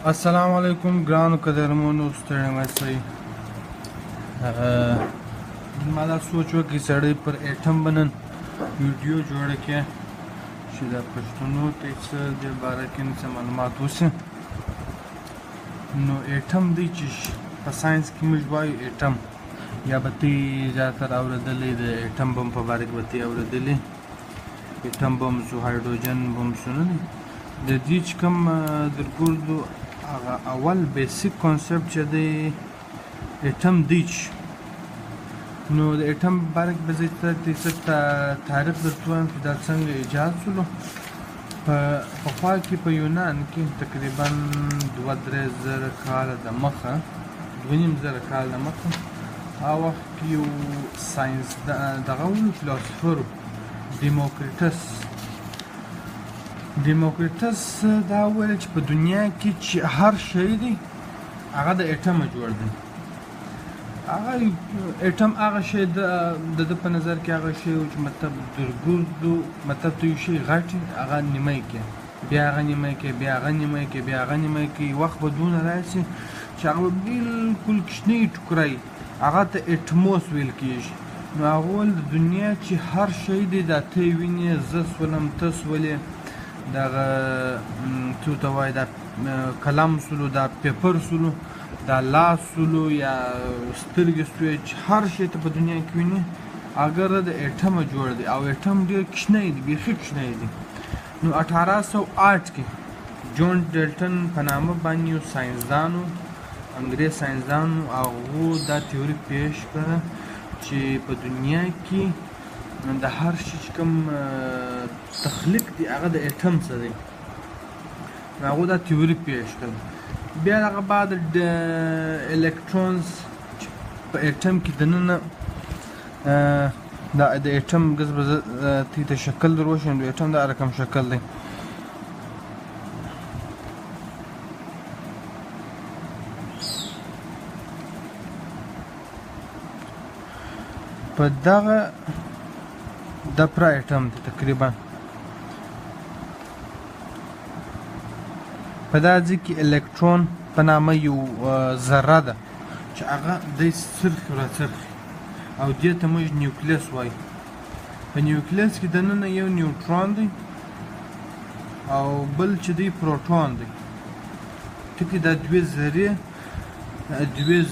السلام علیکم ګرانو قدرمنو ستړي مشئ. ما دا سوچ وکړ سړی پر ایټم به نن ویډیو جوړه کړي چې د پښتنو ته څه د باره کې څه معلومات وشي. نو ایټم دی چې په ساینس کې موږ وایو ایټم، یا به ته زیاتره اورېدلی د ایټم بم په باره کې به ته اورېدلی. ایټم بم شو، هایډروجن بم شو، نه دی د دې چې کوم درګردو هغه اول بیسیک کانسپټ چې دی ایټم دی. نو د ایټم په باره کې به زه څه تعریف درته ووایم چې دا څنګه ایجاد شولو. په پخوا کې په یونان کې تقریبا 2-3 زره کاله دمخه، 2.5 زره کاله دمخه، هغه وخت کې یو ساینس دغه ولو فلاسفر ډیموکریټس دا وویل چې په دنیا کې چې هر شی دی هغه د ایټمه جوړ دی. هغه ایټم هغه شی د ده په نظر کې هغه شی و چې مطلب درګردو، مطلب ته یو شی غټ هغه نیمه کې، بیا هغه نیمه کې، بیا هغه نیمه کې، بیا هغه نیمه کې، وخت به دونه راشي چې هغه به بالکل کوچنی ټوکری، هغه ته ایټموس ویل کېږي. نو هغه ویل د دنیا چې هر شی دی دا ته یې وینې، زه سولم، ته سولې، دغه څه ته وایي دا قلم سولو، دا پیپر سولو، دا لاس سولو، یا سترګې سوې، چې هر شی ته په دنیا کې وینې هغه د ایټمه جوړ دی. او ایټم ډېر کوچنی دی، بیخي کوچنی دی. نو 1808 کې جون ډالټن په نامه باندې یو ساینسدان و، انګریز ساینسدان و، هغو دا تیوري پیش کړه چې په دنیا کې د هر شي چې کوم تخلیق دی هغه د ایټم څخه دی. هغو دا تیوري پیش کړه. بیا دغه بعد د الکترونز چې په ایټم کې دننه د ایټم ګز به زه ته شکل در وښیم. د ایټم دا رقم شکل دی. په دغه د پرا ایټم دی تقریبا په دا ځای کې الکترون په نامه یو ذره ده چې هغه دی څرخي راڅرخي، او دې ته موږ نیوکلیس وایو. په نیوکلیس کې دننه یو نیوټرون دی او بل چې دی پروټون دی. ټکي دا دوې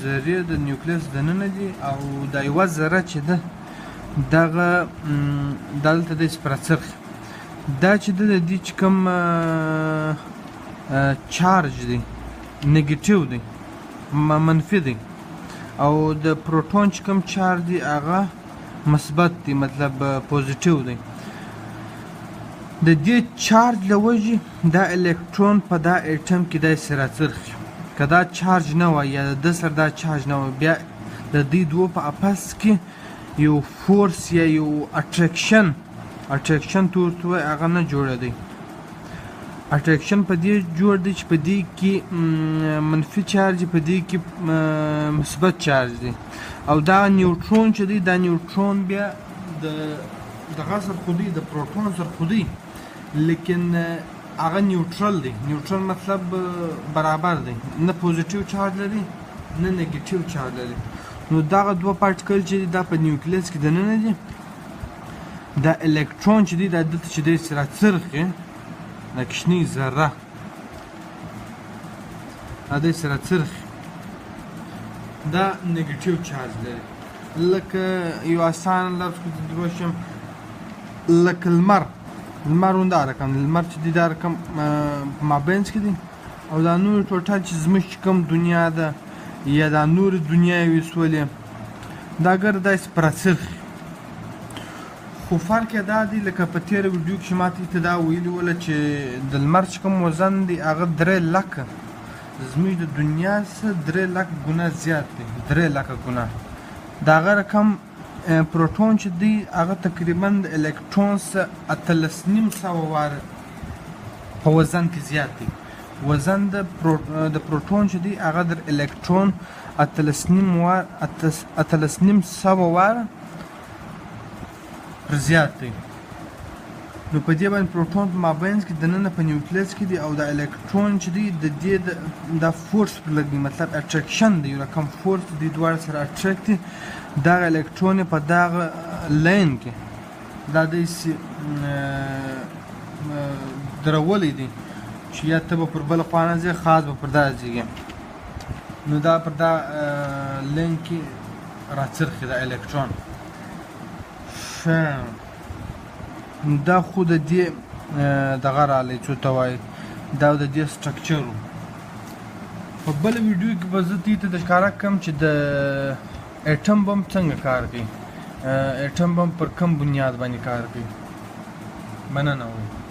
ذرې د نیوکلیس دننه دي، او دا یوه ذره چې ده دغه دلته دی راڅرخي. دا چې ده د دې چې کوم چارج دی نیګیټیو دی، منفي دی، او د پروټون چې کوم چارج دی هغه مثبت دی، مطلب پوزیټیو دی. د دې چارج له وجې دا الکترون په دا ایټم کې داسې راڅرخي. که دا چارج نه وای، یا د ده سره دا چارج نه وای، بیا د دې دوه په اپس کې یو فورس یا یو اټریکشن ته ورته وایي، هغه نه جوړه دی. اټریکشن په دې جوړ دی چې په دې کې منفي چارج، په دې کې مثبت چارج دی. او دا نیوټرون چې دی، دا نیوټرون بیا دغه سره خو دی، د پروټون سره خو دی، لیکن هغه نیوټرل دی. نیوټرل مطلب برابر دی، نه پوزیټیو چارج لري نه نیګیټیو چارج لري. نو دغه دوه پارټیکل چې دی دا په نیوکلیس کې دننه دي. دا الکترون چې دی دا دلته چې دی راڅرخي، دا کوچنۍ ذره دا داسې راڅرخي، دا نیګیټیو چارج لري. لکه یو اسانه لفظ در وښیم، لکه لمر همدا رقم دی. لمر چې دی دا رقم په مابینځ کې دی، او دا نور ټوټل چې زموږ چې کوم دنیا ده یا دا نورې دنیاوې سولې دا ګرد داسې راڅرخي. خو فرق یې دا دی، لکه په تېره ویډیو کې چې ما ته دا ویلي وله چې د لمر چې کوم وزن دی هغه 3 لکه زموږ د دنیا څخه 3 لکه ګونه زیات دی، 3 لکه ګونه. د هغه رقم پروټون چې دی هغه تقریبا د الکترون څخه 18.5 واره په وزن کې زیات دی. وزن د پروټون چې دی هغه د الکترون 18.5 واره زیات دی. نو په دې باندې پروټون په مابینځ کې دننه په نیوکلیس کې دی او د الکترون چې دی د دې د فورس لګي مطلب اټریکشن دی یو رقم فورس دی دواړه سره اټریکټ دا الکترون په دغه لاین کې دا د درولې دي چې یا ته به پر بل خوا نه ځې خاص به پر دا ځېږي نو دا پر دا لاین کې راڅرخي د الکترون دا خو د دې دغه رالی څه ته وایي دا د دې سټرکچر و په بله ویډیو کې به زه دې ته د ښکاره کړم چې د اټم بم څنګه کار کوي اټم بم پر کوم بنیاد باندې کار کوي مننه وایم